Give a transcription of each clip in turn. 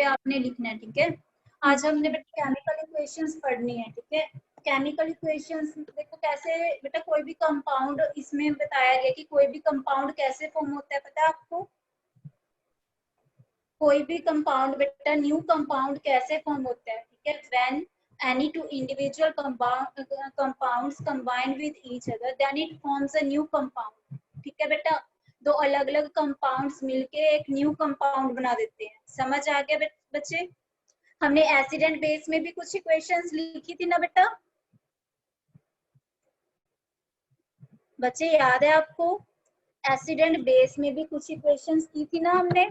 पे आपने लिखना है, ठीक है। आज हमने बेटा केमिकल इक्वेशंस पढ़नी है, ठीक है। केमिकल इक्वेशंस देखो कैसे बेटा, कोई भी कंपाउंड इसमें बताया गया कि कोई भी कंपाउंड कैसे फॉर्म होता है, पता है आपको? कोई भी कंपाउंड बेटा, न्यू कंपाउंड कैसे फॉर्म होता है, ठीक है। When any two individual compounds combine with each other then it forms a new compound, ठीक है बेटा। दो अलग अलग कंपाउंड्स मिलके एक न्यू कंपाउंड बना देते हैं। समझ आ गया बच्चे? हमने एसिड एंड बेस में भी कुछ इक्वेशंस लिखी थी ना बेटा, बच्चे याद है आपको? एसिड एंड बेस में भी कुछ इक्वेशंस की थी ना हमने,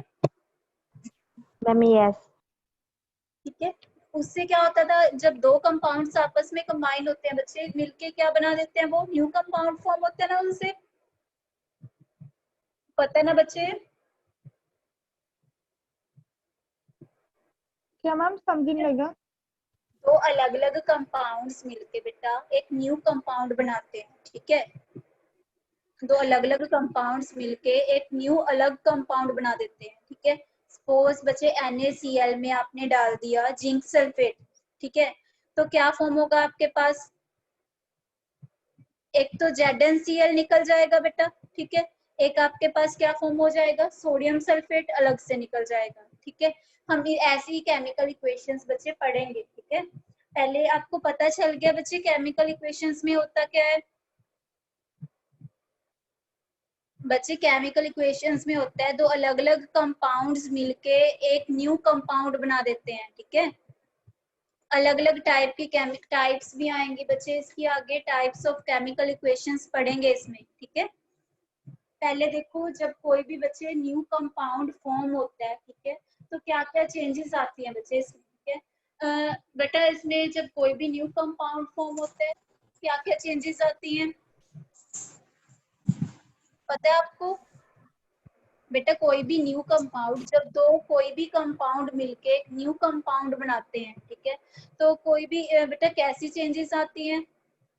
मैम यस। ठीक है। उससे क्या होता था, जब दो कंपाउंड्स आपस में कंबाइन होते हैं बच्चे, मिलके क्या बना देते हैं, वो न्यू कंपाउंड फॉर्म होते हैं ना उनसे, पता है ना बच्चे? क्या मैम समझ नहीं लगा? दो अलग अलग कंपाउंड्स मिलके बेटा एक न्यू कंपाउंड बनाते हैं, ठीक है। दो अलग अलग कंपाउंड्स मिलके एक न्यू अलग कंपाउंड बना देते हैं, ठीक है। सपोज बच्चे NaCl में आपने डाल दिया जिंक सल्फेट, ठीक है, तो क्या फॉर्म होगा आपके पास? एक तो ZnCl निकल जाएगा बेटा, ठीक है। एक आपके पास क्या फॉर्म हो जाएगा, सोडियम सल्फेट अलग से निकल जाएगा, ठीक है। हम ऐसी केमिकल इक्वेशंस बच्चे पढ़ेंगे, ठीक है। पहले आपको पता चल गया बच्चे केमिकल इक्वेशंस में होता क्या है? बच्चे केमिकल इक्वेशंस में होता है दो अलग अलग कंपाउंड्स मिलके एक न्यू कंपाउंड बना देते हैं, ठीक है। अलग अलग टाइप की केमिक टाइप्स भी आएंगी बच्चे, इसकी आगे टाइप्स ऑफ केमिकल इक्वेशंस पढ़ेंगे इसमें, ठीक है। पहले देखो, जब कोई भी बच्चे न्यू कंपाउंड फॉर्म होता है, ठीक है, तो क्या क्या चेंजेस आती हैं बच्चे इसमें, ठीक है। बेटा इसमें जब कोई भी न्यू कंपाउंड फॉर्म होता है क्या क्या चेंजेस आती हैं, पता है आपको? बेटा कोई भी न्यू कंपाउंड, जब दो कोई भी कंपाउंड मिलके एक न्यू कंपाउंड बनाते हैं, ठीक है, तो कोई भी बेटा कैसी चेंजेस आती हैं,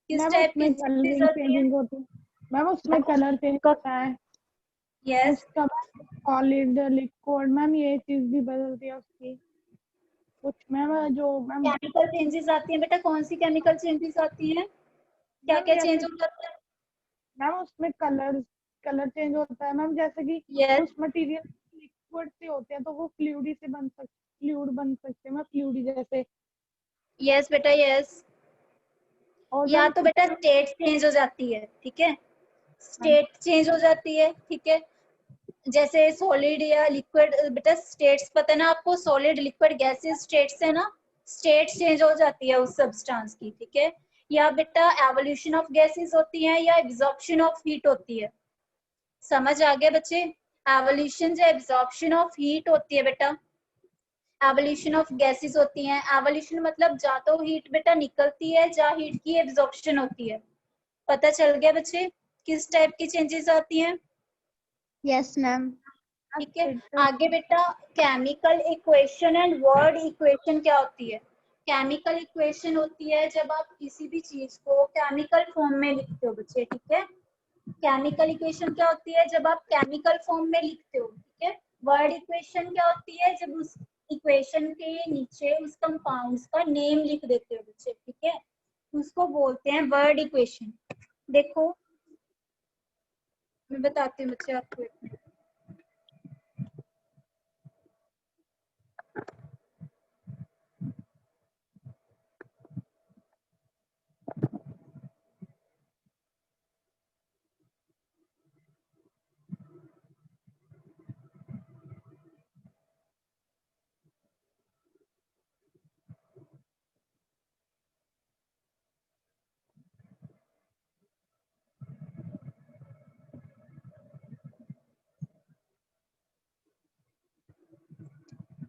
किस मैम टाइप की उसमें चेंजेस कलरिंग आती हैं? चेंजिंग होती है। मैम उसमें कलर चेंज होता है। यस। उसका सॉलिड लिक्विड मैम ये चीज भी बदलती है उसकी कुछ मैम जो मैम। केमिकल चेंजेस आती हैं बेटा, कौन सी केमिकल चेंजेस आती हैं, क्या मैम क्या जैसे चेंज हो जाता है? मैम उसमें कलर चेंज होता है मैम, जैसे कि यस कुछ मटेरियल लिक्विड से होते हैं तो वो फ्लूइडी से फ्लूइड बन सकते हैं मैम, फ्लूइडी जैसे। यस बेटा यस। और या मैम तो कुछ बेटा स्टेट चेंज हो जाती है, ठीक है, मैम स्टेट चेंज हो जाती है, ठीक है। जैसे सॉलिड या लिक्विड, बेटा स्टेट्स पता है ना आपको, सॉलिड लिक्विड गैसेस स्टेट्स है ना, स्टेट चेंज हो जाती है उस सब्सटेंस की, ठीक है। या बेटा एवोल्यूशन ऑफ गैसेस होती है या एब्जॉर्प्शन ऑफ हीट होती है। समझ आ गया बच्चे? एवोल्यूशन या एब्जॉर्प्शन ऑफ हीट होती है बेटा, एवोल्यूशन ऑफ गैसेस होती हैं। एवोल्यूशन मतलब जा तो हीट बेटा निकलती है, जा हीट की एब्जॉर्प्शन होती है। पता चल गया बच्चे किस टाइप की चेंजेस आती हैं? Yes ma'am. ठीक है। आगे बेटा chemical equation and word equation क्या होती है? केमिकल इक्वेशन होती है जब आप किसी भी चीज को केमिकल फॉर्म में लिखते हो बच्चे, ठीक है। केमिकल इक्वेशन क्या होती है जब आप केमिकल फॉर्म में लिखते हो, ठीक है। वर्ड इक्वेशन क्या होती है जब उस इक्वेशन के नीचे उस कंपाउंड्स का नेम लिख देते हो बच्चे, ठीक है, उसको बोलते हैं वर्ड इक्वेशन। देखो मैं बताती हूँ बच्चे आपको, एक मिनट।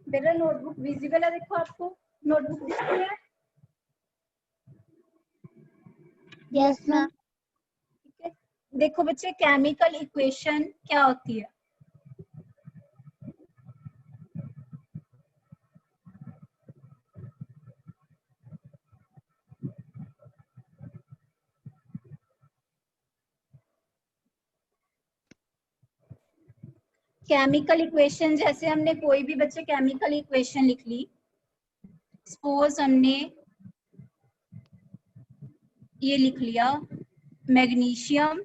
मेरा नोटबुक विजिबल है, देखो आपको नोटबुक दिख रही है? Yes ma'am. ठीक है। देखो बच्चे केमिकल इक्वेशन क्या होती है? केमिकल इक्वेशन, जैसे हमने कोई भी बच्चे केमिकल इक्वेशन लिख ली, सपोज हमने ये लिख लिया, मैग्नीशियम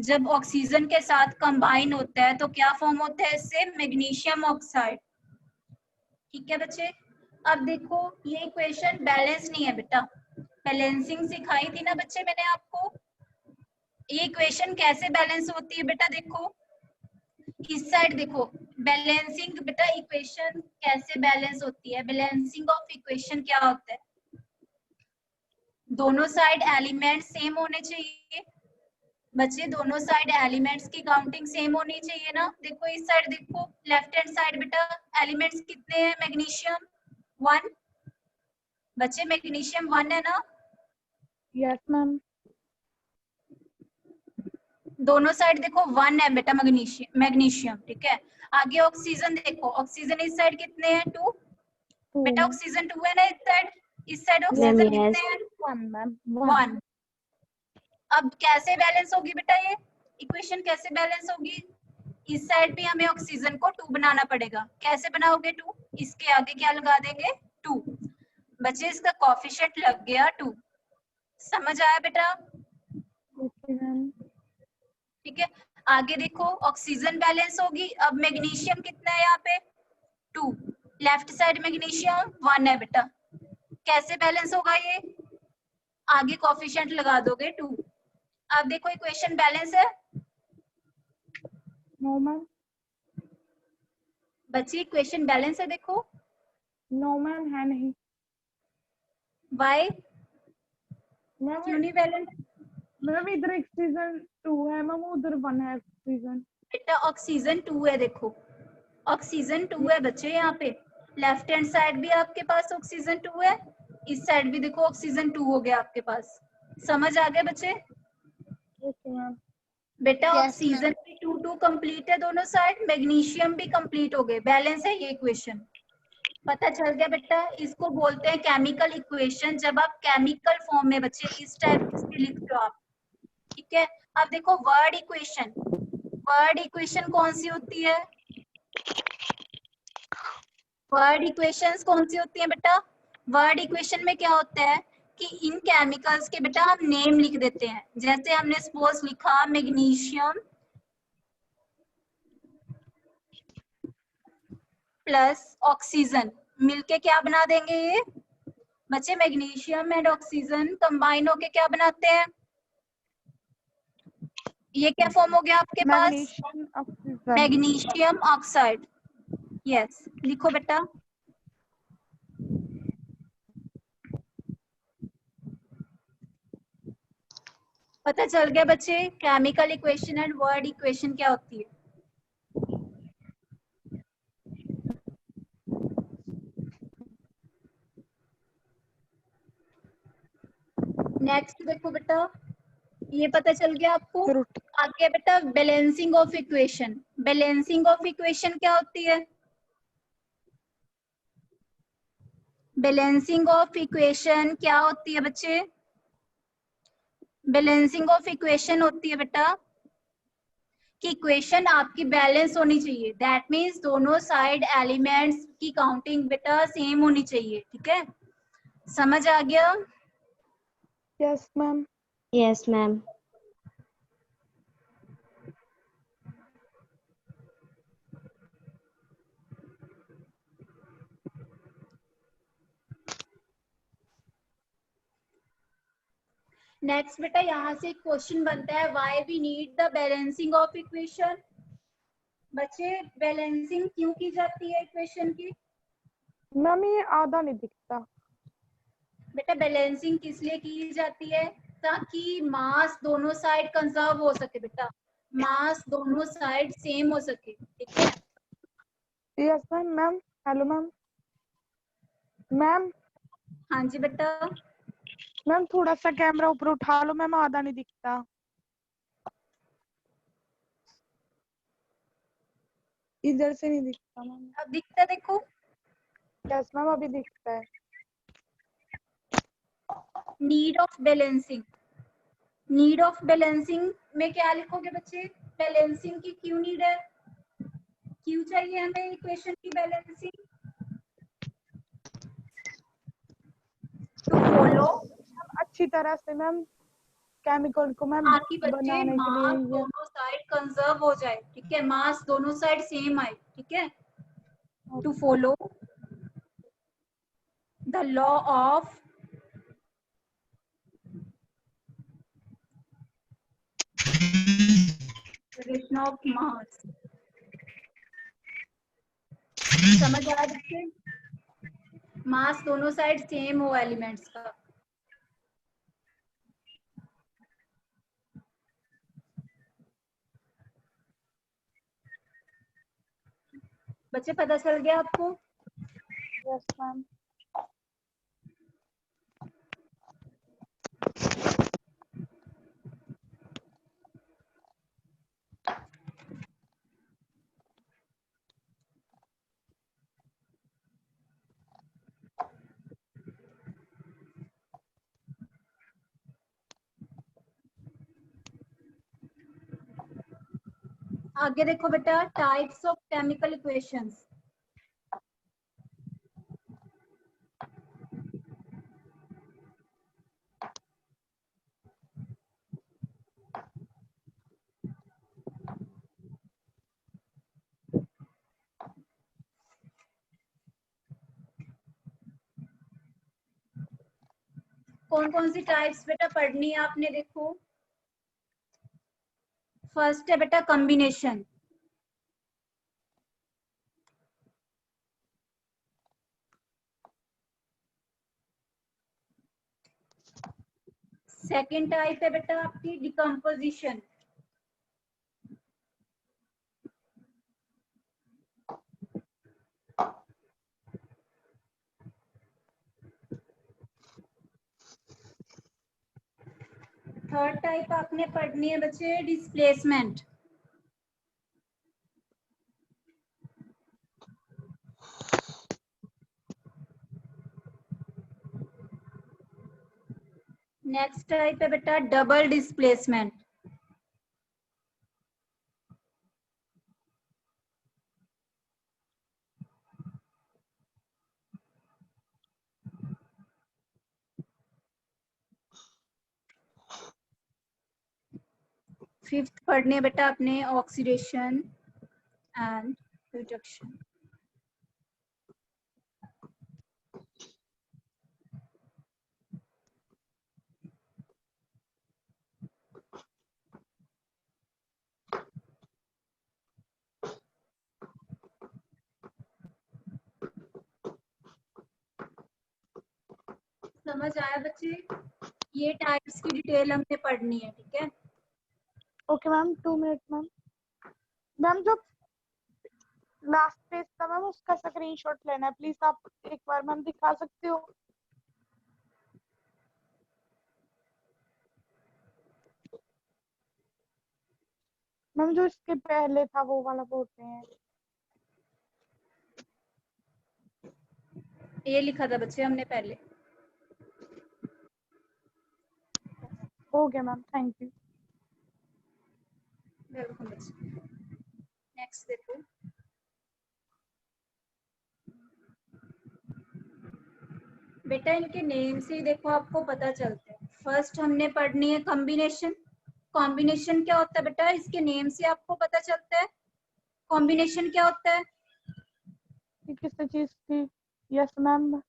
जब ऑक्सीजन के साथ कंबाइन होता है तो क्या फॉर्म होता है इससे, मैग्नीशियम ऑक्साइड। ठीक है बच्चे। अब देखो ये इक्वेशन बैलेंस नहीं है बेटा, बैलेंसिंग सिखाई थी ना बच्चे मैंने आपको। ये इक्वेशन कैसे बैलेंस होती है बेटा, देखो इस साइड देखो, बैलेंसिंग बेटा इक्वेशन कैसे बैलेंस होती है, बैलेंसिंग ऑफ इक्वेशन क्या होता है, दोनों साइड एलिमेंट सेम होने चाहिए बच्चे, दोनों साइड एलिमेंट्स की काउंटिंग सेम होनी चाहिए ना। देखो इस साइड देखो, लेफ्ट हैंड साइड बेटा एलिमेंट्स कितने हैं, मैग्नीशियम 1 बच्चे, मैग्नीशियम 1 है ना। Yes ma'am. दोनों साइड देखो 1 है बेटा मैग्नीशियम, ठीक है। आगे ऑक्सीजन देखो, ऑक्सीजन इस साइड कितने हैं, 2 बेटा, ऑक्सीजन 2 है ना इस साइड ऑक्सीजन कितने हैं, 1 मैम। 1। अब कैसे बैलेंस होगी बेटा ये इक्वेशन, कैसे बैलेंस होगी, इस साइड भी हमें ऑक्सीजन को 2 बनाना पड़ेगा। कैसे बनाओगे 2, इसके आगे क्या लगा देंगे 2 बच्चे, इसका कोएफिशिएंट लग गया 2। समझ आया बेटा, ओके मैम। ठीक है। आगे देखो ऑक्सीजन बैलेंस होगी, अब मैग्नीशियम कितना है यहाँ पे 2, लेफ्ट साइड मैग्नीशियम 1 है बेटा, कैसे बैलेंस होगा ये, आगे कोएफिशिएंट लगा दोगे 2। अब देखो इक्वेशन बैलेंस है नो मैम। बच्ची, इक्वेशन बैलेंस है देखो, नो मैम है नहीं वाई मैम। क्यों नहीं बैलेंस, मैम इधर ऑक्सीजन 2 है मैम, उधर 1 है ऑक्सीजन। बेटा ऑक्सीजन 2 है, देखो ऑक्सीजन 2 है बच्चे, यहाँ पे लेफ्ट हैंड साइड भी आपके पास ऑक्सीजन 2 है, इस साइड भी देखो ऑक्सीजन 2 हो गया आपके पास। समझ आ गया बच्चे, ओके मैम। बेटा Yes, ऑक्सीजन भी 2 कंप्लीट है दोनों साइड, मैग्नीशियम भी कंप्लीट हो गए, बैलेंस है ये इक्वेशन। पता चल गया बेटा, इसको बोलते हैं केमिकल इक्वेशन, जब आप केमिकल फॉर्म में बच्चे इस टाइप से लिखते हो आप, ठीक है। अब देखो वर्ड इक्वेशन, वर्ड इक्वेशन कौन सी होती है, वर्ड इक्वेशंस कौन सी होती है बेटा, वर्ड इक्वेशन में क्या होता है कि इन केमिकल्स के बेटा हम नेम लिख देते हैं, जैसे हमने सपोज लिखा मैग्नीशियम प्लस ऑक्सीजन, मिलके क्या बना देंगे ये बच्चे, मैग्नीशियम एंड ऑक्सीजन कंबाइन होके क्या बनाते हैं, ये क्या फॉर्म हो गया आपके पास, magnesium oxygen. Magnesium oxide. Yes लिखो बेटा, पता चल गया बच्चे chemical equation and word equation क्या होती है। नेक्स्ट देखो बेटा, ये पता चल गया आपको। आगे बेटा balancing of equation, balancing of equation क्या होती है, बैलेंसिंग ऑफ इक्वेशन क्या होती है बच्चे, बैलेंसिंग ऑफ इक्वेशन होती है बेटा कि इक्वेशन आपकी बैलेंस होनी चाहिए, दैट मीन्स दोनों साइड एलिमेंट्स की काउंटिंग बेटा सेम होनी चाहिए, ठीक है। समझ आ गया, yes ma'am. Yes, ma'am. Next बेटा यहाँ से एक क्वेश्चन बनता है, why we need the balancing of equation. बच्चे बैलेंसिंग क्यों की जाती है इक्वेशन की, मैम ये आधा नहीं दिखता। बेटा बैलेंसिंग किस लिए की जाती है, ताकि मास दोनों साइड कंजर्व हो सके बेटा, मास दोनों साइड सेम हो सके, ठीक है। Yes ma'am. Ma'am hello ma'am. Ma'am हाँ जी बेटा, मैम थोड़ा सा कैमरा ऊपर उठा लो मैम, आधा नहीं दिखता। इधर से नहीं दिखता मैम। अब दिखता है देखो, यस मैम अभी दिखता है। Need of balancing, need of balancing में क्या लिखोगे बच्चे, बैलेंसिंग की क्यों नीड है, क्यों चाहिए हमें इक्वेशन की बैलेंसिंग? टू फॉलो, अच्छी तरह से मैम केमिकल को मैम ताकि बच्चे बनाने के मास लिए ये दोनों साइड कंजर्व हो जाए, ठीक है, मास दोनों साइड सेम आए, ठीक है। To follow the law of relation of mass. समझ आ रहा है? मास दोनों साइड सेम हो एलिमेंट्स का। बच्चे पता चल गया आपको? Yes ma'am. आगे देखो बेटा, टाइप्स ऑफ केमिकल इक्वेशंस। कौन कौन सी टाइप्स बेटा पढ़नी है आपने? देखो, फर्स्ट है बेटा कॉम्बिनेशन। सेकंड टाइप है बेटा आपकी डिकम्पोजिशन। थर्ड टाइप आपने पढ़नी है बच्चे डिस्प्लेसमेंट। नेक्स्ट टाइप है बेटा डबल डिस्प्लेसमेंट। फिफ्थ पढ़ने है बेटा अपने ऑक्सीडेशन एंड रिडक्शन। समझ आया बच्चे? ये टाइप्स की डिटेल हमने पढ़नी है, ठीक है। Okay ma'am, 2 minute ma'am. Ma'am जो लास्ट पेज था मैम उसका स्क्रीनशॉट लेना है प्लीज, आप एक बार मैम दिखा सकते हो? मैम जो इसके पहले था वो वाला बोलते हैं। ये लिखा था बच्चे हमने पहले। हो गया मैम, थैंक यू। वेलकम बच्चे। नेक्स्ट देखो, बेटा इनके नेम से ही देखो आपको पता चलता है। फर्स्ट हमने पढ़नी है कॉम्बिनेशन। कॉम्बिनेशन क्या होता है बेटा? इसके नेम से आपको पता चलता है। कॉम्बिनेशन क्या होता है? ये किस चीज थी? Yes ma'am.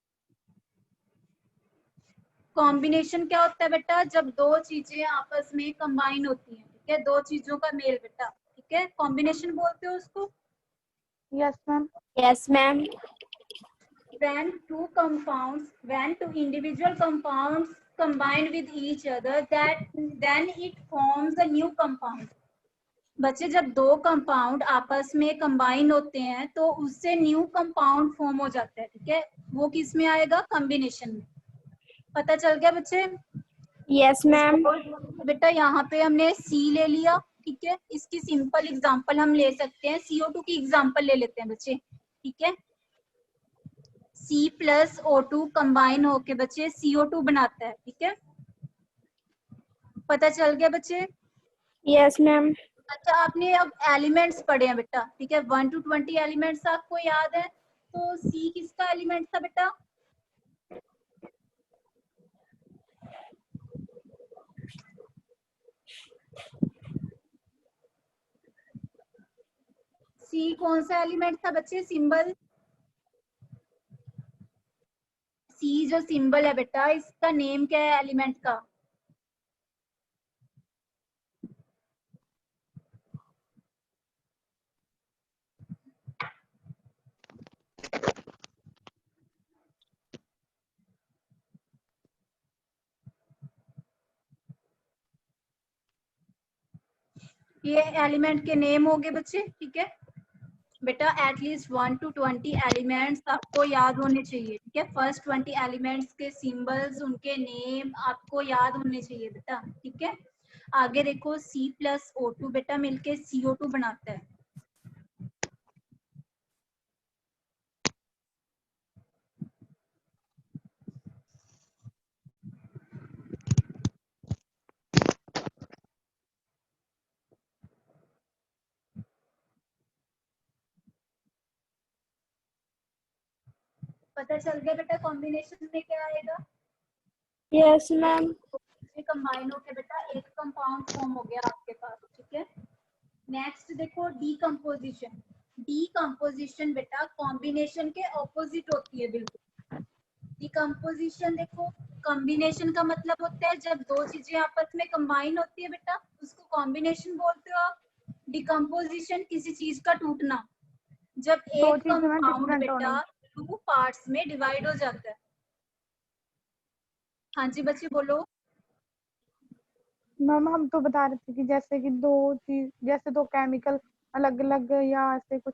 कॉम्बिनेशन क्या होता है बेटा? जब दो चीजें आपस में कंबाइन होती हैं, ठीक है, दो चीजों का मेल बेटा, ठीक है, कॉम्बिनेशन बोलते हो उसको। Yes ma'am. Yes, ma'am. When two individual compounds combine with each other, then it forms a new compound. बच्चे जब दो कंपाउंड आपस में कंबाइन होते हैं तो उससे न्यू कंपाउंड फॉर्म हो जाता है, ठीक है, वो किस में आएगा? कॉम्बिनेशन में। पता चल गया बच्चे? Yes, ma'am. बेटा यहाँ पे हमने सी ले लिया, ठीक है, इसकी सिंपल एग्जांपल हम ले सकते हैं, CO2 की एग्जांपल ले लेते हैं बच्चे, ठीक है। C प्लस O2 कंबाइन होके बच्चे CO2 बनाता है, ठीक है। पता चल गया बच्चे? Yes, ma'am. अच्छा, आपने अब एलिमेंट्स पढ़े हैं बेटा, ठीक है, 1 to 20 एलिमेंट्स आपको याद है, तो सी किसका एलिमेंट था बेटा? सी कौन सा एलिमेंट था बच्चे? सिंबल सी जो सिंबल है बेटा, इसका नेम क्या है एलिमेंट का? ये एलिमेंट के नेम हो गए बच्चे, ठीक है बेटा। एटलीस्ट 1 to 20 एलिमेंट्स आपको याद होने चाहिए, ठीक है। फर्स्ट 20 एलिमेंट्स के सिंबल्स, उनके नेम आपको याद होने चाहिए बेटा, ठीक है। आगे देखो, C+O2 बेटा मिलके CO2 बनाता है। पता चल गया बेटा कॉम्बिनेशन में क्या आएगा? Yes, ma'am. कंबाइन होके बेटा एक कंपाउंड फॉर्म हो गया आपके पास, ठीक है। नेक्स्ट देखो, डीकंपोजिशन। डीकंपोजिशन बेटा कॉम्बिनेशन के ऑपोजिट होती है बिल्कुल। डिकम्पोजिशन देखो, कॉम्बिनेशन का मतलब होता है जब दो चीजें आपस में कंबाइन होती है बेटा, उसको कॉम्बिनेशन बोलते हो आप। डिकम्पोजिशन किसी चीज का टूटना, जब दो एक चीजें में कंपाउंड डिफरेंट बेटा होनी। 2 पार्ट्स में डिवाइड हो जाता है। हाँ जी बच्चे बोलो। मैम हम तो बता रहे थे कि जैसे कि दो चीज, जैसे दो केमिकल अलग अलग या ऐसे कुछ।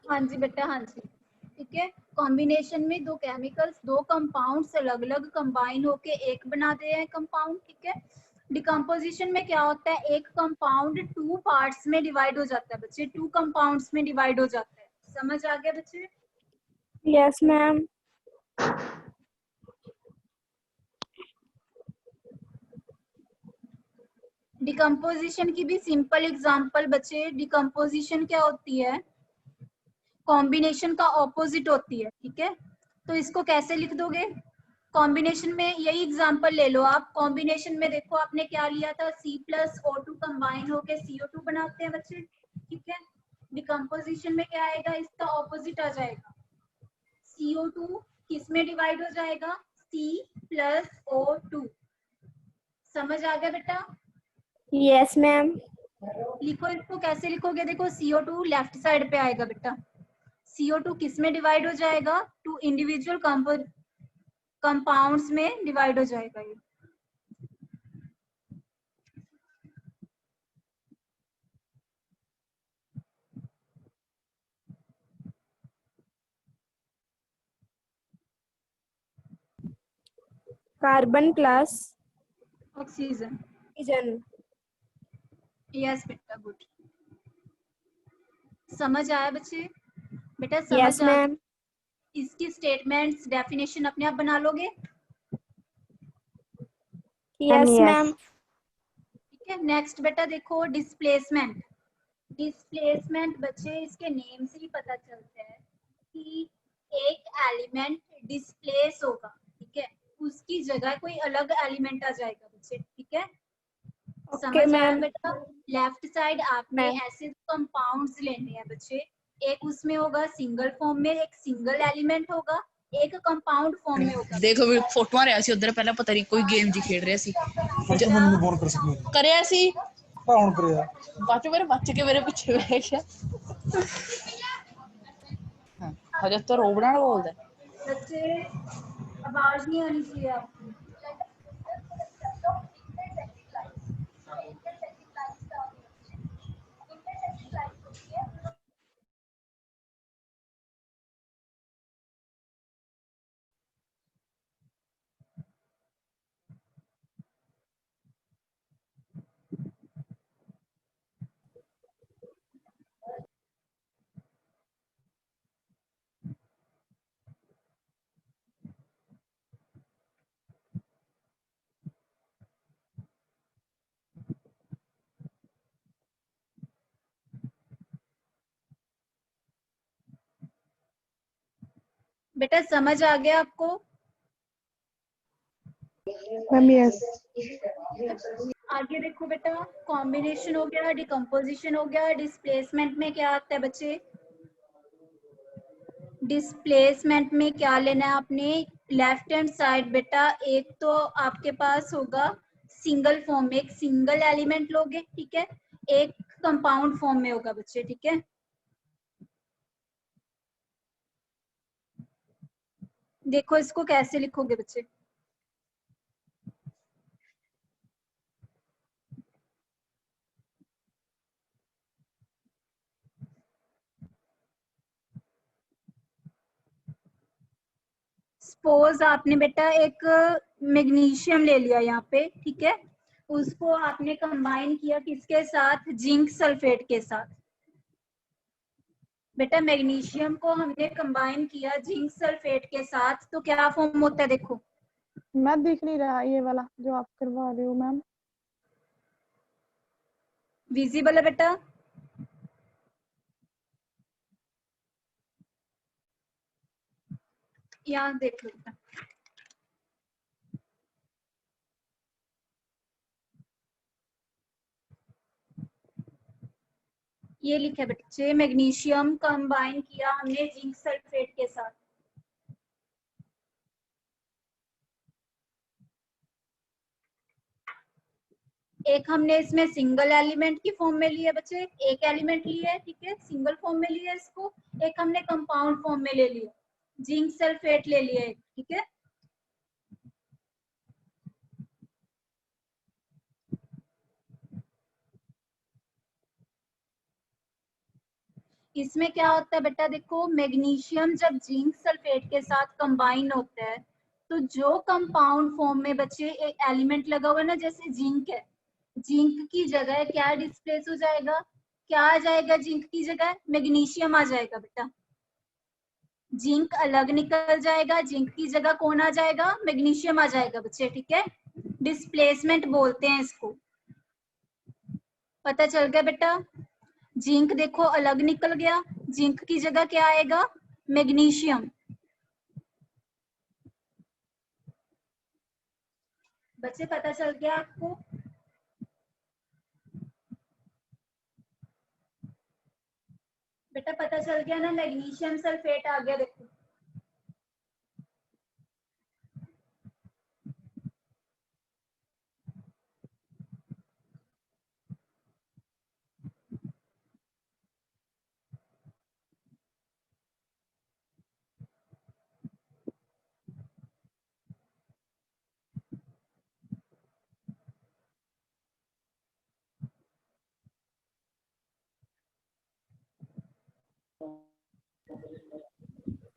हाँ जी बेटा, हाँ जी, ठीक है। कॉम्बिनेशन में दो केमिकल्स, दो कंपाउंड्स अलग अलग कंबाइन होके एक बनाते हैं कंपाउंड, ठीक है। डिकम्पोजिशन में क्या होता है, एक कंपाउंड 2 पार्ट्स में डिवाइड हो जाता है बच्चे, 2 कंपाउंड्स में डिवाइड हो जाता है। समझ आ गया बच्चे? Yes, ma'am. डिकम्पोजिशन की भी सिंपल एग्जांपल बच्चे, डिकम्पोजिशन क्या होती है, कॉम्बिनेशन का ऑपोजिट होती है, ठीक है। तो इसको कैसे लिख दोगे? कॉम्बिनेशन में यही एग्जांपल ले लो आप। कॉम्बिनेशन में देखो आपने क्या लिया था, C+O2 कंबाइन होके CO2 बनाते हैं बच्चे, ठीक है। डिकम्पोजिशन में क्या आएगा, इसका ऑपोजिट आ जाएगा। CO2 किस में डिवाइड हो जाएगा, C+O2। समझ आ गया बेटा? Yes, ma'am. लिखो, इसको कैसे लिखोगे, देखो CO2 लेफ्ट साइड पे आएगा बेटा। CO2 किस में डिवाइड हो जाएगा, 2 इंडिविजुअल कंपाउंड्स में डिवाइड हो जाएगा ये। Carbon plus oxygen. oxygen. Yes बेटा, गुड। समझ आया बच्चे? बेटा समझ Yes, आ ma'am. गया। इसकी स्टेटमेंट्स डेफिनेशन अपने आप बना लोगे, Yes, ma'am. ठीक है। नेक्स्ट बेटा देखो, डिस्प्लेसमेंट। डिस्प्लेसमेंट बच्चे इसके नेम से ही पता चलता है कि एक एलिमेंट डिस्प्लेस होगा, ठीक है, उसकी जगह कोई अलग एलिमेंट आ जाएगा बच्चे, ठीक है। Okay, समझ आया ma'am. बेटा? लेफ्ट साइड आपने Ma'am. ऐसे कंपाउंड्स लेने हैं बच्चे, एक उसमें होगा सिंगल फॉर्म में, एक सिंगल एलिमेंट होगा, एक कंपाउंड फॉर्म में होगा। देखो भी फोटोਆਂ ਰਿਆ ਸੀ ਉਧਰ ਪਹਿਲਾਂ ਪਤਾ ਨਹੀਂ ਕੋਈ ਗੇਮ ਜੀ ਖੇਡ ਰਿਹਾ ਸੀ बेटा, ਮੈਨੂੰ ਫੋਨ ਕਰ ਸਕਦੀ ਕਰਿਆ ਸੀ ਕੌਣ ਕਰਿਆ ਬਾਅਦ ਚ ਮੇਰੇ ਬੱਚ ਕੇ ਮੇਰੇ ਪਿੱਛੇ ਬਹਿ ਗਿਆ ਹਾਂ ਹਜੇ ਤਾਂ ਰੋਬਣਾ ਬੋਲਦਾ बच्चे आवाज नहीं आनी चाहिए आपकी। बेटा समझ आ गया आपको? Ma'am yes. आगे देखो बेटा, कॉम्बिनेशन हो गया, डिकम्पोजिशन हो गया, डिस्प्लेसमेंट में क्या आता है बच्चे? डिस्प्लेसमेंट में क्या लेना है आपने? लेफ्ट हैंड साइड बेटा, एक तो आपके पास होगा सिंगल फॉर्म में, एक सिंगल एलिमेंट लोगे, ठीक है, एक कंपाउंड फॉर्म में होगा बच्चे, ठीक है। देखो इसको कैसे लिखोगे बच्चे? सपोज आपने बेटा एक मैग्नीशियम ले लिया यहाँ पे, ठीक है, उसको आपने कंबाइन किया किसके साथ? जिंक सल्फेट के साथ। बेटा मैग्नीशियम को हमने कंबाइन किया जिंक सल्फेट के साथ, तो क्या फॉर्म होता है देखो? मैं दिख नहीं रहा ये वाला जो आप करवा रहे हो मैम। विजिबल है बेटा? यहाँ देख लो बेटा, ये लिखा है बच्चे, मैग्नीशियम कंबाइन किया हमने जिंक सल्फेट के साथ। एक हमने इसमें सिंगल एलिमेंट की फॉर्म में लिया बच्चे, एक एलिमेंट लिया है, ठीक है, सिंगल फॉर्म में लिया इसको। एक हमने कंपाउंड फॉर्म में ले लिया, जिंक सल्फेट ले लिया एक, ठीक है। इसमें क्या होता है बेटा देखो, मैग्नीशियम जब जिंक सल्फेट के साथ कंबाइन होता है, तो जो कंपाउंड फॉर्म में बच्चे एक एलिमेंट लगा हुआ है ना, जैसे जिंक है, जिंक की जगह क्या डिस्प्लेस हो जाएगा? क्या आ जाएगा जिंक की जगह? मैग्नीशियम आ जाएगा बेटा। जिंक अलग निकल जाएगा, जिंक की जगह कौन आ जाएगा? मैग्नीशियम आ जाएगा बच्चे, ठीक है। डिस्प्लेसमेंट बोलते हैं इसको। पता चल गया बेटा? जिंक देखो अलग निकल गया, जिंक की जगह क्या आएगा? मैग्नीशियम। बच्चे पता चल गया आपको? बेटा पता चल गया ना, मैग्नीशियम सल्फेट आ गया देखो।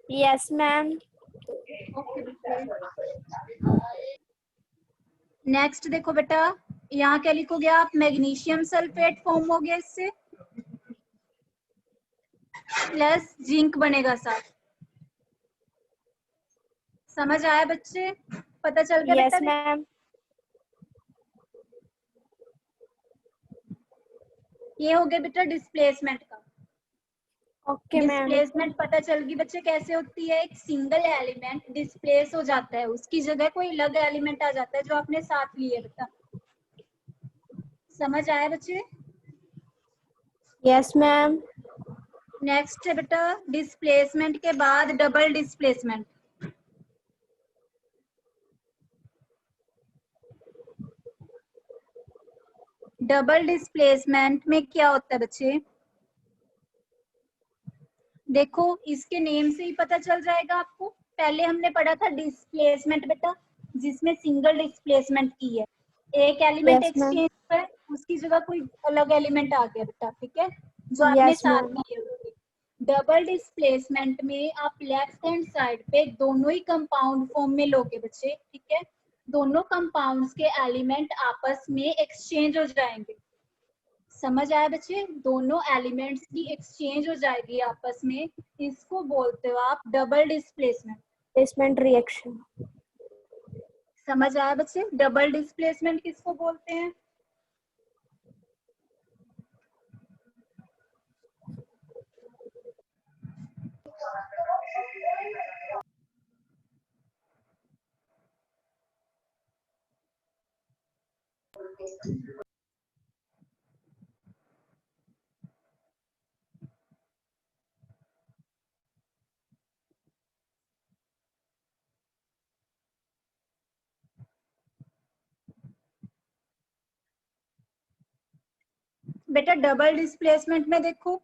Yes, ma'am. नेक्स्ट देखो बेटा, यहाँ क्या लिखोगे आप? मैग्नीशियम सल्फेट फॉर्म हो गया इससे, प्लस जिंक बनेगा साथ। समझ आया बच्चे? पता चल गया Yes, बेटा? ma'am. ये हो गया बेटा डिस्प्लेसमेंट का। Okay, ma'am. डिस्प्लेसमेंट पता चल गई बच्चे कैसे होती है? एक सिंगल एलिमेंट डिस्प्लेस हो जाता है, उसकी जगह कोई अलग एलिमेंट आ जाता है जो आपने साथ लिए बेटा। समझ आया बच्चे? Yes, ma'am. नेक्स्ट है बेटा, डिस्प्लेसमेंट के बाद डबल डिस्प्लेसमेंट। डबल डिस्प्लेसमेंट में क्या होता है बच्चे? देखो इसके नेम से ही पता चल जाएगा आपको। पहले हमने पढ़ा था डिस्प्लेसमेंट बेटा, जिसमें सिंगल डिस्प्लेसमेंट की है, एक एलिमेंट Yes, ma'am. एक्सचेंज हुआ है, उसकी जगह कोई अलग एलिमेंट आ गया बेटा, ठीक है, जो आपने Yes, साथ ma'am. लिए होंगे। डबल डिस्प्लेसमेंट में आप लेफ्ट हैंड साइड पे दोनों ही कंपाउंड फॉर्म में लोगे बच्चे, ठीक है, दोनों कंपाउंड्स के एलिमेंट आपस में एक्सचेंज हो जाएंगे। समझ आया बच्चे? दोनों एलिमेंट्स की एक्सचेंज हो जाएगी आपस में, इसको बोलते हो आप डबल डिस्प्लेसमेंट। Placement reaction. समझ आया बच्चे? डबल डिस्प्लेसमेंट किसको बोलते हैं? बेटा डबल डिस्प्लेसमेंट में देखो,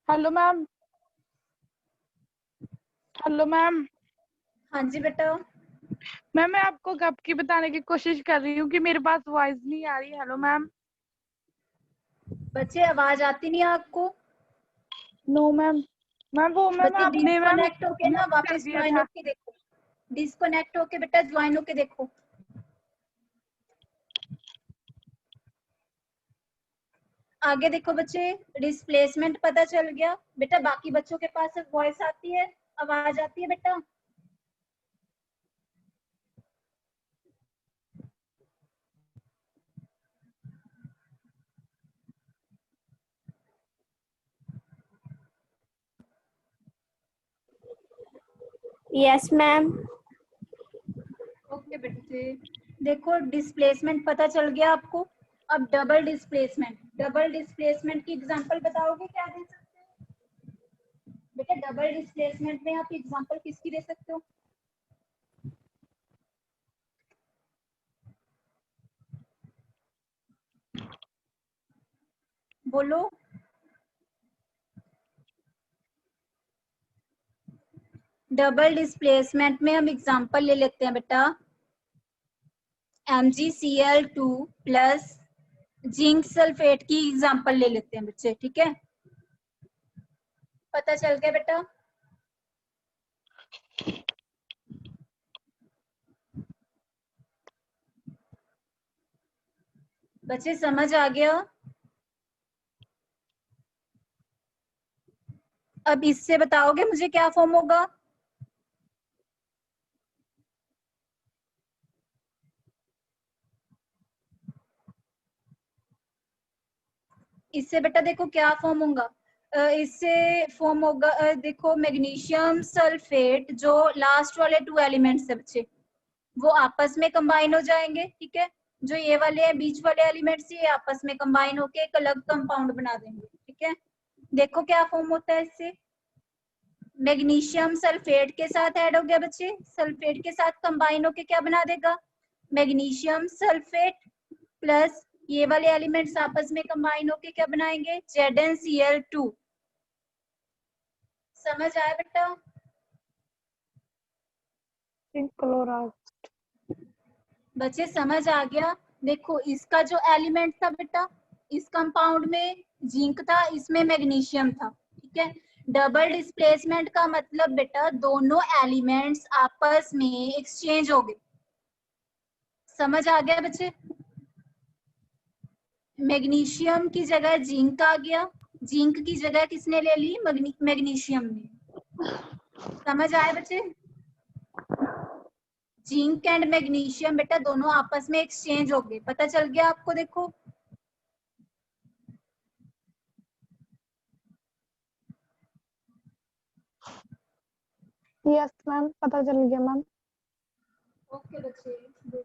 हेलो मैम, हेलो मैम। हाँ जी बेटा, मैम मैं आपको कब की बताने की कोशिश कर रही हूँ कि मेरे पास वॉइस नहीं आ रही। Hello ma'am. बच्चे आवाज आती नहीं है आपको? No ma'am. मैम वो मैम बच्चे आपने मैम डिस्कनेक्ट होके ना mute कर वापस दिया ज्वाइन था। होके देखो, डिस्कनेक्ट होके बेटा ज्वाइन होके देखो। आगे देखो बच्चे, डिस्प्लेसमेंट पता चल गया बेटा। बाकी बच्चों के पास वॉइस आती है, आवाज आती है बेटा? Yes, ma'am. ओके बच्चे, देखो डिस्प्लेसमेंट पता चल गया आपको। अब डबल डिस्प्लेसमेंट, डबल डिस्प्लेसमेंट की एग्जांपल बताओगे क्या दे सकते हो बेटा? डबल डिस्प्लेसमेंट में आप एग्जांपल किसकी दे सकते हो? बोलो। डबल डिस्प्लेसमेंट में हम एग्जांपल ले लेते हैं बेटा, MgCl2 प्लस जिंक सल्फेट की एग्जांपल ले लेते हैं बच्चे, ठीक है? पता चल गया बेटा? बच्चे समझ आ गया? अब इससे बताओगे मुझे क्या फॉर्म होगा? इससे बेटा देखो क्या फॉर्म होगा। इससे फॉर्म होगा, देखो मैग्नीशियम सल्फेट, जो लास्ट वाले 2 एलिमेंट्स है बच्चे, वो आपस में कंबाइन हो जाएंगे, ठीक है? जो ये वाले हैं बीच वाले एलिमेंट्स, ये आपस में कंबाइन होके एक अलग कंपाउंड बना देंगे, ठीक है? देखो क्या फॉर्म होता है इससे। मैग्नीशियम सल्फेट के साथ ऐड हो गया बच्चे, सल्फेट के साथ कंबाइन होके क्या बना देगा? मैग्नीशियम सल्फेट प्लस ये वाले एलिमेंट्स आपस में कंबाइन होके क्या बनाएंगे? ZnCl2। समझ आया बेटा? Zinc chloride. बच्चे समझ आ गया? देखो इसका जो एलिमेंट था बेटा, इस कंपाउंड में जिंक था, इसमें मैग्नीशियम था, ठीक है? डबल डिस्प्लेसमेंट का मतलब बेटा दोनों एलिमेंट्स आपस में एक्सचेंज हो गए। समझ आ गया बच्चे? मैग्नीशियम की जगह जिंक आ गया, जिंक की जगह किसने ले ली? मैग्नीशियम ने। समझ आए बच्चे? जिंक एंड मैग्नीशियम बेटा दोनों आपस में एक्सचेंज हो गए। पता चल गया आपको? देखो यस मैम, पता चल गया मैम। ओके बच्चे, good।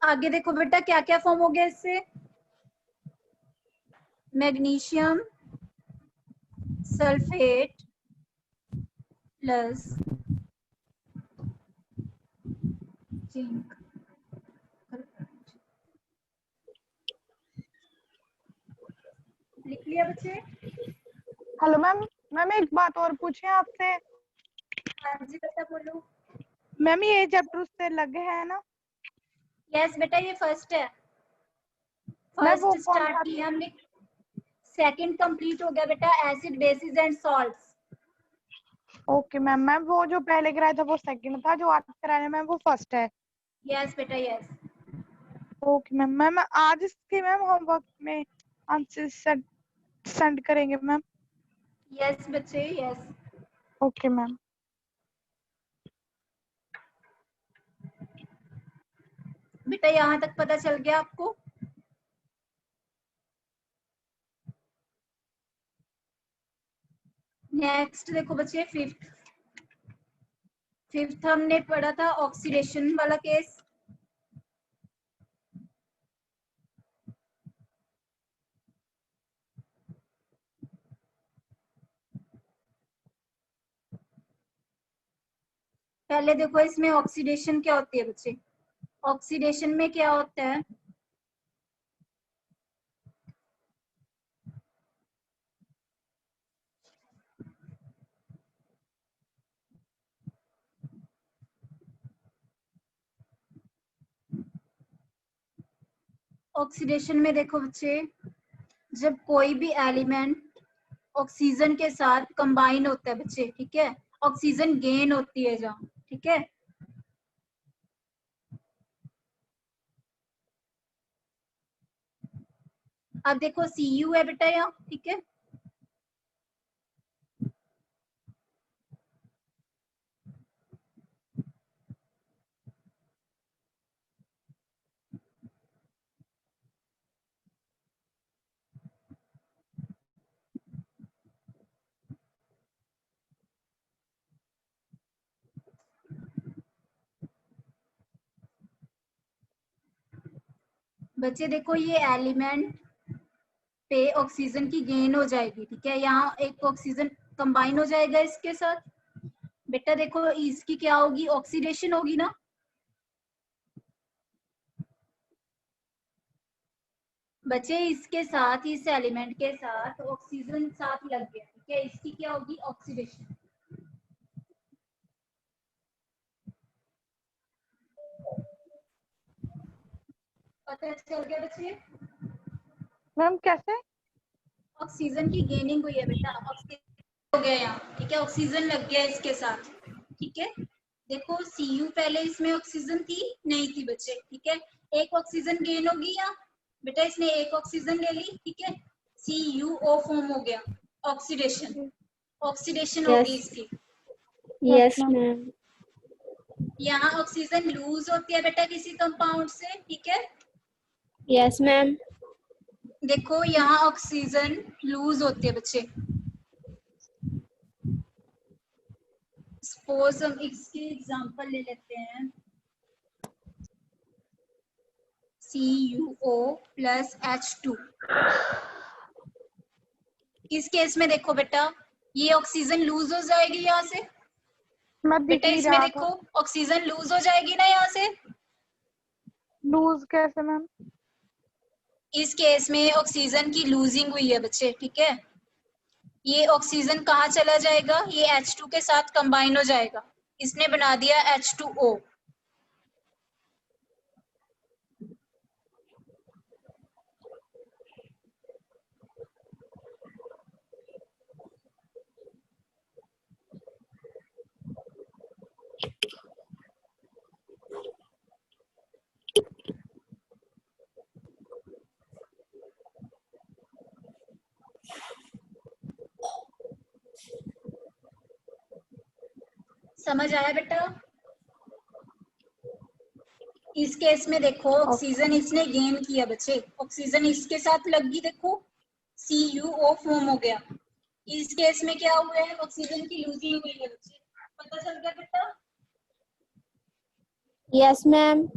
आगे देखो बेटा क्या क्या फॉर्म हो गया इससे। Magnesium sulphate plus zinc. लिख लिया बच्चे? हेलो मैम, मैम एक बात और पूछे आपसे। हाँ जी बेटा बोलो। मैम ये चैप्टर उससे अलग है ना? यस बेटा ये फर्स्ट है, मैम वो फर्स्ट कौन स्टार्ट सा? किया हमने। सेकंड कंप्लीट हो गया बेटा, acid basis and salts. Okay ma'am. Ma'am वो जो पहले कराया था वो सेकंड था, जो आज कराया मैम वो फर्स्ट है। यस बेटा यस। Okay ma'am. मैम आज इसके मैम होमवर्क में आंसर सेंड करेंगे मैम? यस बच्चे यस। Okay ma'am. बेटा यहाँ तक पता चल गया आपको? नेक्स्ट देखो बच्चे, फिफ्थ हमने पढ़ा था ऑक्सीडेशन वाला केस। पहले देखो इसमें ऑक्सीडेशन क्या होती है बच्चे। ऑक्सीडेशन में क्या होता है, ऑक्सीडेशन में देखो बच्चे, जब कोई भी एलिमेंट ऑक्सीजन के साथ कंबाइन होता है बच्चे, ठीक है, ऑक्सीजन गेन होती है जहाँ, ठीक है, अब देखो Cu है बेटा यहाँ, ठीक है, बच्चे देखो ये एलिमेंट पे ऑक्सीजन की गेन हो जाएगी, ठीक है, यहाँ एक ऑक्सीजन कंबाइन हो जाएगा इसके साथ, बेटा देखो इसकी क्या होगी, ऑक्सीडेशन होगी ना, बच्चे इसके साथ, इस एलिमेंट के साथ ऑक्सीजन साथ लग गया, ठीक है, इसकी क्या होगी, ऑक्सीडेशन। पता चल गया बच्चे? मैम कैसे? ऑक्सीजन की गेनिंग हुई है बेटा, ऑक्सीजन हो गया यहाँ, ठीक है, ऑक्सीजन लग गया इसके साथ, ठीक है, देखो Cu पहले इसमें ऑक्सीजन थी नहीं थी बच्चे, ठीक है, एक ऑक्सीजन गेन होगी यहाँ, बेटा इसने एक ऑक्सीजन ले ली, ठीक है, CuO फॉर्म हो गया, ऑक्सीडेशन, ऑक्सीडेशन होगी इसकी। Yes ma'am. यहाँ ऑक्सीजन लूज होती है बेटा किसी कंपाउंड से, ठीक है, यस मैम। देखो यहाँ ऑक्सीजन लूज होती है बच्चे, सपोज हम इसकी एग्जांपल ले लेते हैं, CuO प्लस H2। इस केस में देखो बेटा ये ऑक्सीजन लूज हो जाएगी यहाँ से, बेटा इसमें देखो ऑक्सीजन लूज हो जाएगी ना यहाँ से, लूज कैसे मैम? इस केस में ऑक्सीजन की लूजिंग हुई है बच्चे, ठीक है, ये ऑक्सीजन कहाँ चला जाएगा, ये H2 के साथ कंबाइन हो जाएगा, इसने बना दिया H2O। समझ आया बेटा? इस केस में देखो ऑक्सीजन इसने गेन किया बच्चे, ऑक्सीजन इसके साथ लग गई, देखो CuO फॉर्म हो गया, इस केस में क्या हुआ है, ऑक्सीजन की लूजिंग हुई है बच्चे, पता चल गया बेटा? Yes ma'am.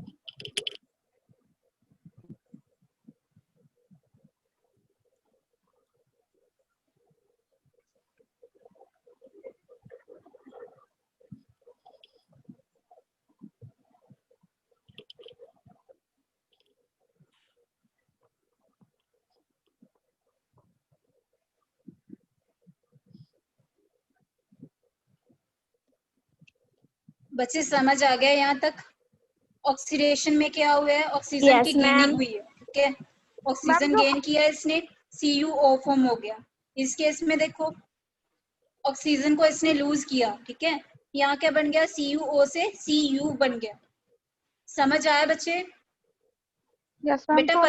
बच्चे समझ आ गया यहाँ तक? ऑक्सीडेशन में क्या हुआ है, ऑक्सीजन की गेनिंग हुई है, ठीक है, ऑक्सीजन गेन किया इसने, CuO फॉर्म हो गया, इस केस में देखो ऑक्सीजन को इसने लूज किया, ठीक है, यहाँ क्या बन गया, CuO से Cu बन गया। समझ आया बच्चे? Yes ma'am. बेटा